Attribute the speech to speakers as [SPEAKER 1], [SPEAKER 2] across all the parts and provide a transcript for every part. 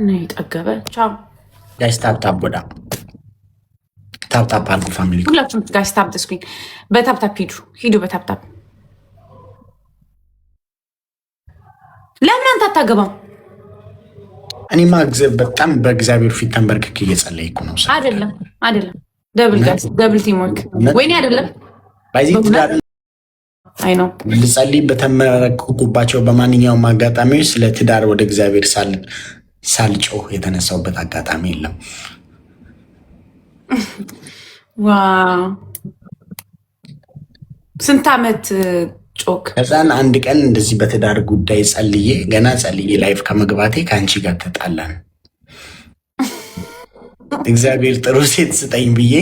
[SPEAKER 1] ነይ ጠገበ ቻው
[SPEAKER 2] ጋይስ ታፕ ወዳ ታፕ አልኩ ፋሚሊ
[SPEAKER 1] ሁላችሁም ጋይስ ታፕ the screen በታፕ ሂዱ በታፕ ለምን አንተ አታገባም?
[SPEAKER 2] እኔማ በጣም በእግዚአብሔር ፊት ተንበርክኬ እየጸለይኩ ነው።
[SPEAKER 1] አይደለም ደብል ጋይስ ደብል ቲም ወርክ ወይኔ አይደለም
[SPEAKER 2] ባይዚህ ትዳር
[SPEAKER 1] አይ ነው
[SPEAKER 2] ልጸልይ በተመረኩባቸው በማንኛውም አጋጣሚዎች ስለ ትዳር ወደ እግዚአብሔር ሳልጮህ የተነሳውበት አጋጣሚ የለም።
[SPEAKER 1] ዋው ስንት ዓመት ጮክ?
[SPEAKER 2] ከዛን አንድ ቀን እንደዚህ በትዳር ጉዳይ ጸልዬ ላይፍ ከመግባቴ ከአንቺ ጋር ተጣላን። እግዚአብሔር ጥሩ ሴት ስጠኝ ብዬ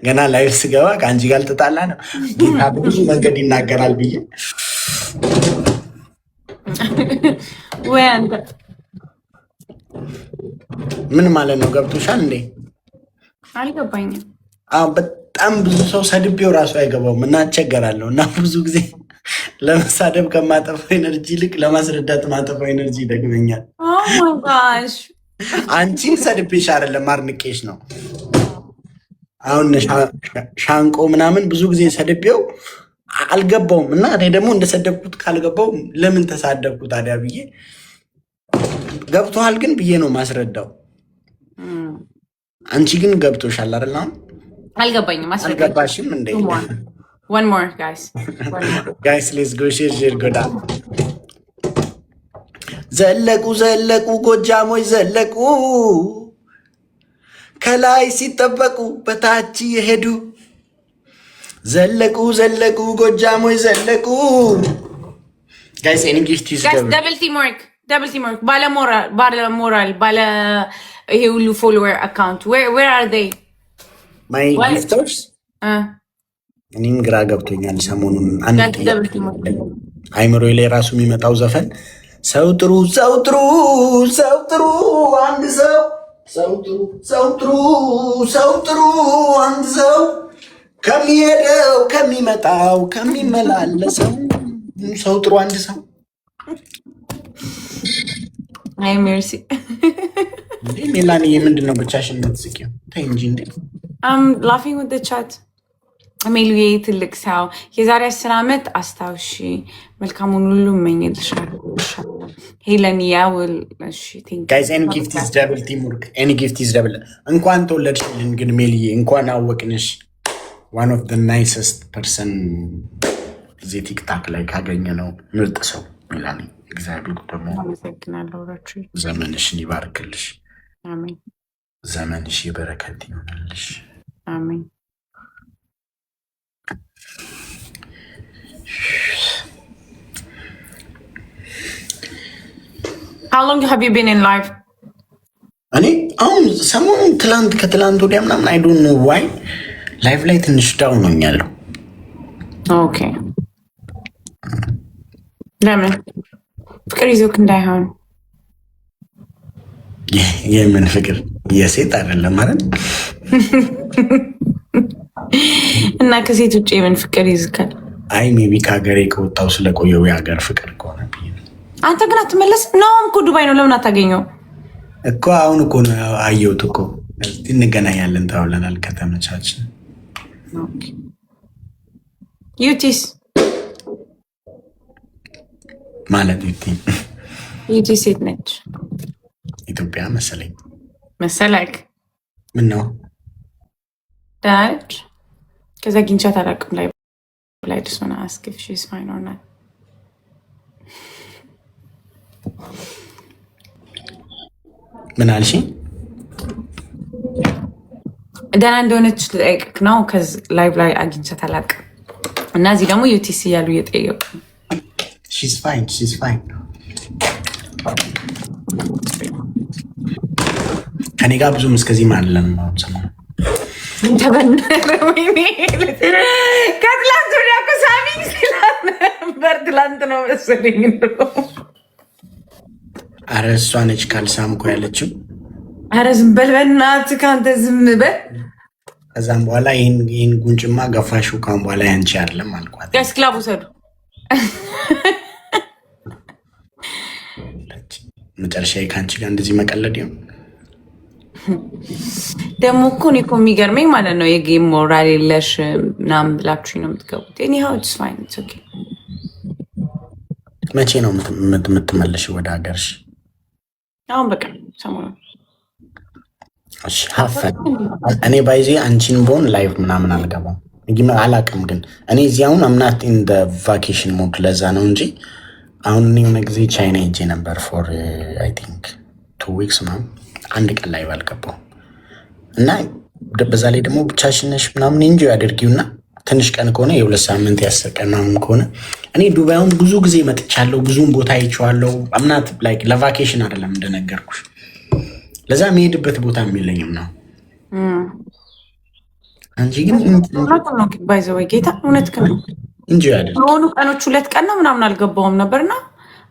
[SPEAKER 2] ገና ላይፍ ስገባ ከአንቺ ጋር ተጣላ ነው። ጌታ ብዙ መንገድ ይናገራል ብዬ ምን ማለት ነው? ገብቶሻል እንዴ?
[SPEAKER 1] አልገባኝም።
[SPEAKER 2] በጣም ብዙ ሰው ሰድቤው ራሱ አይገባውም እና አቸገራለሁ እና ብዙ ጊዜ ለመሳደብ ከማጠፋው ኤነርጂ ይልቅ ለማስረዳት ማጠፋው ኤነርጂ ይደግመኛል። አንቺን ሰድቤሽ አይደለም አድንቄሽ ነው። አሁን ሻንቆ ምናምን ብዙ ጊዜ ሰድቤው አልገባውም እና እኔ ደግሞ እንደሰደብኩት ካልገባው ለምን ተሳደብኩ ታዲያ ብዬ ገብቶሃል ግን ብዬ ነው ማስረዳው። አንቺ ግን ገብቶሻል አይደል? አሁን
[SPEAKER 1] አልገባኝም።
[SPEAKER 2] አልገባሽም እንዴ?
[SPEAKER 1] One more guys.
[SPEAKER 2] let's go share ጎዳ ዘለቁ ጎጃሞች ዘለቁ ከላይ ሲጠበቁ በታች የሄዱ ዘለቁ ጎጃሞች ዘለቁ ጋይስ any gift is
[SPEAKER 1] double team work ባለ ሞራል ባለ ይሄ ሁሉ ፎሎወር አካውንት where are they
[SPEAKER 2] my gifters እኔም ግራ ገብቶኛል ሰሞኑን አንድ አይምሮ ላይ ራሱ የሚመጣው ዘፈን ሰው ጥሩ አንድ ሰው ከሚሄደው ከሚመጣው ከሚመላለሰው ሰው ጥሩ አንድ ሰው
[SPEAKER 1] አይ ሜርሲ
[SPEAKER 2] ሜላኒ ምንድን ነው ብቻሽን የምትስቂው? ተይ እንጂ እንዴ
[SPEAKER 1] I'm laughing with the chat አሜሉዬ ትልቅ ሰው የዛሬ 10 ዓመት አስታውሺ መልካሙን ሁሉ እመኝልሻለሁ። ሄለን ያውል እሺ
[SPEAKER 2] ጋይስ any gift is double teamwork any gift is double እንኳን ተወለድሽልን ግን ሜልዬ እንኳን አወቅንሽ one of the nicest person እዚህ ቲክታክ ላይ ካገኘ ነው ምርጥ ሰው ሜላኒ እግዚአብሔር ደግሞ
[SPEAKER 1] አመሰግናለሁ።
[SPEAKER 2] ዘመንሽን ይባርክልሽ።
[SPEAKER 1] አሜን።
[SPEAKER 2] ዘመንሽ የበረከት ይሆንልሽ።
[SPEAKER 1] አሜን። How long have you been in live?
[SPEAKER 2] እኔ አሁን ሰሞኑን ከትላንት ወዲያ ምናምን I don't know why ላይቭ ላይ ትንሽ ዳውን ሆኛለሁ።
[SPEAKER 1] ኦኬ ለምን ፍቅር ይዞክ እንዳይሆን?
[SPEAKER 2] የምን ፍቅር? የሴት አይደለም ማለት
[SPEAKER 1] እና ከሴት ውጭ የምን ፍቅር ይዝካል?
[SPEAKER 2] አይ ሜቢ ከሀገሬ ከወጣው ስለቆየው የሀገር ፍቅር ከሆነ
[SPEAKER 1] አንተ ግን አትመለስ ነው እኮ ዱባይ ነው። ለምን አታገኘው
[SPEAKER 2] እኮ? አሁን እኮ ነው አየሁት እኮ እንገናኛለን ተባብለናል ከተመቻችን።
[SPEAKER 1] ዩቲስ
[SPEAKER 2] ማለት
[SPEAKER 1] ዩቲ ሴት ነች
[SPEAKER 2] ኢትዮጵያ
[SPEAKER 1] መሰለክ
[SPEAKER 2] ምን ነው
[SPEAKER 1] ዳች ከዛ ግንቻት አላውቅም ላይ just wanna ask if she's fine or not.
[SPEAKER 2] ምን አልሽ?
[SPEAKER 1] ደህና እንደሆነች ልጠይቅክ ነው። ከዚ ላይቭ ላይ አግኝቻት አላውቅም እና እዚህ ደግሞ ዩቲሲ እያሉ እየጠየቁ
[SPEAKER 2] she's fine ከኔ ጋር ብዙም እስከዚህ ማለን ነው ሰሞኑን
[SPEAKER 1] ከትላንት ወዲያ እኮ ሳሚኝ ሲላት ነበር። ትላንት ነው መሰለኝ።
[SPEAKER 2] ኧረ እሷ ነች ካልሳምኩ ያለችው።
[SPEAKER 1] ኧረ ዝም በል በእናትህ ከአንተ ዝም በል።
[SPEAKER 2] ከዛም በኋላ ይህን ጉንጭማ ገፋሽው ካሁን በኋላ ያንቺ አይደለም አልኳት።
[SPEAKER 1] ጋይስ ክላብ ውሰዱ።
[SPEAKER 2] መጨረሻዬ ከአንቺ ጋር እንደዚህ መቀለድ ይሁን።
[SPEAKER 1] ደግሞ እኮ እኔ እኮ የሚገርመኝ ማለት ነው የጌም ሞራል የለሽ ምናምን ብላችሁኝ ነው የምትገቡት። ኤኒሃው ኢትስ ፋይን ኢትስ ኦኬ።
[SPEAKER 2] መቼ ነው የምትመለሽ ወደ ሀገርሽ?
[SPEAKER 1] አሁን በቃ ሰሞኑን።
[SPEAKER 2] እሺ ሀፈን እኔ ባይዜ አንቺን ቦን ላይቭ ምናምን አልገባም አላቅም። ግን እኔ እዚህ አሁን አምናት ኢን ቫኬሽን ሞድ ለዛ ነው እንጂ አሁን የሆነ ጊዜ ቻይና ሄጄ ነበር ፎር አይ ቲንክ 2 ዊክስ ምናምን አንድ ቀን ላይቭ አልገባሁም። እና በዛ ላይ ደግሞ ብቻሽን ነሽ ምናምን ኢንጆይ አድርጊውና ትንሽ ቀን ከሆነ የ2 ሳምንት የ10 ቀን ምናምን ከሆነ እኔ ዱባይውን ብዙ ጊዜ መጥቻለሁ፣ ብዙም ቦታ አይቼዋለሁ። አምናት ላይክ ለቫኬሽን አይደለም እንደነገርኩሽ፣ ለዛ የሚሄድበት ቦታ የሚለኝም ነው። አንቺ ግን
[SPEAKER 1] ባይዘወይ ጌታ እውነት ነው
[SPEAKER 2] እንጂ አይደል
[SPEAKER 1] የሆኑ ቀኖች 2 ቀን ነው ምናምን አልገባውም ነበርና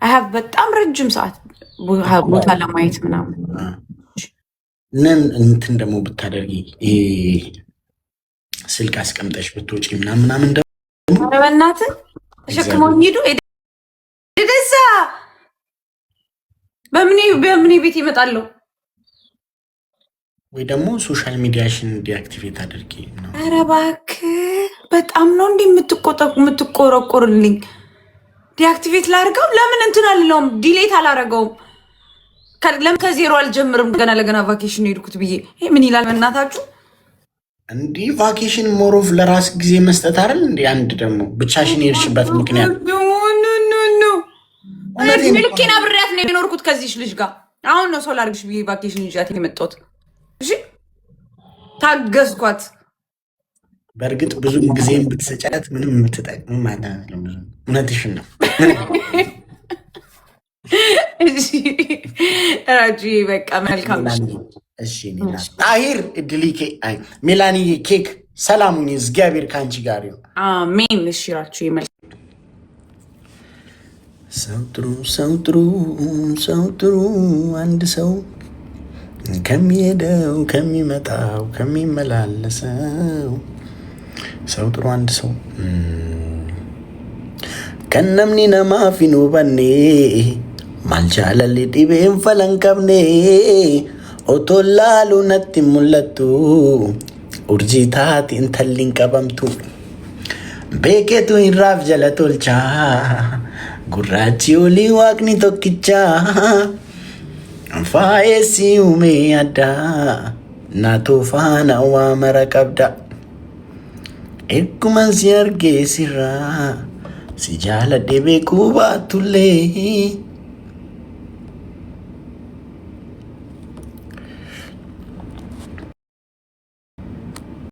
[SPEAKER 1] አይ ሃቭ በጣም ረጅም ሰዓት ቦታ ለማየት ምናምን
[SPEAKER 2] እንትን ደግሞ ብታደርጊ ስልክ አስቀምጠሽ ብትወጪ ምናምን ደግሞ
[SPEAKER 1] በእናትህ ተሸክመው ሄዱ ደዛ በምን ቤት ይመጣለሁ
[SPEAKER 2] ወይ ደግሞ ሶሻል ሚዲያሽን ዲአክቲቬት አድርጊ ነው።
[SPEAKER 1] ኧረ እባክህ በጣም ነው እንዴ የምትቆረቆርልኝ? ዲአክቲቬት ላድርገው? ለምን እንትን አልለውም? ዲሌት አላረገውም? ለምን ከዜሮ አልጀምርም? ገና ለገና ቫኬሽን ሄድኩት ብዬ ይሄ ምን ይላል? በእናታችሁ
[SPEAKER 2] እንዲህ ቫኬሽን ሞሮፍ ለራስ ጊዜ መስጠት አይደል እንዴ? አንድ ደግሞ ብቻሽን ሄድሽበት ምክንያት
[SPEAKER 1] ልኬን አብሬያት ነው የኖርኩት ከዚህሽ ልጅ ጋር። አሁን ነው ሰው ላድርግሽ ብዬ ቫኬሽን ይዣት የመጣሁት። እሺ ታገዝኳት።
[SPEAKER 2] በእርግጥ ብዙ ጊዜም ብትሰጫት ምንም የምትጠቅም ማለት ነው። እውነትሽን ነው።
[SPEAKER 1] እሺ ራጂ በቃ መልካም።
[SPEAKER 2] እሺ ጣሂር እድሊኬ አይ ሜላኒ ኬክ ሰላሙኝ፣ እግዚአብሔር ከአንቺ ጋር ይሁን።
[SPEAKER 1] አሜን። እሺ ራቹ ይመል
[SPEAKER 2] ሰው ጥሩ አንድ ሰው ከሚሄደው ከሚመጣው ከሚመላለሰው ሰው ጥሩ አንድ ሰው ከነምኒ ነማፊኑ በኔ ማልቻለል ዲቤን ፈለንከብኔ ኦቶላሉ ነቲ ሙለቱ ኡርጂታት እንተሊን ቀበምቱ ቤኬቱ ኢራፍ ጀለቶልቻ ጉራቺ ኦሊ ዋቅኒ ቶኪቻ faayessi uumee addaa naatoo faana waa mara qabda erguman si argee sirraa si jaaladhe beekuu baatullee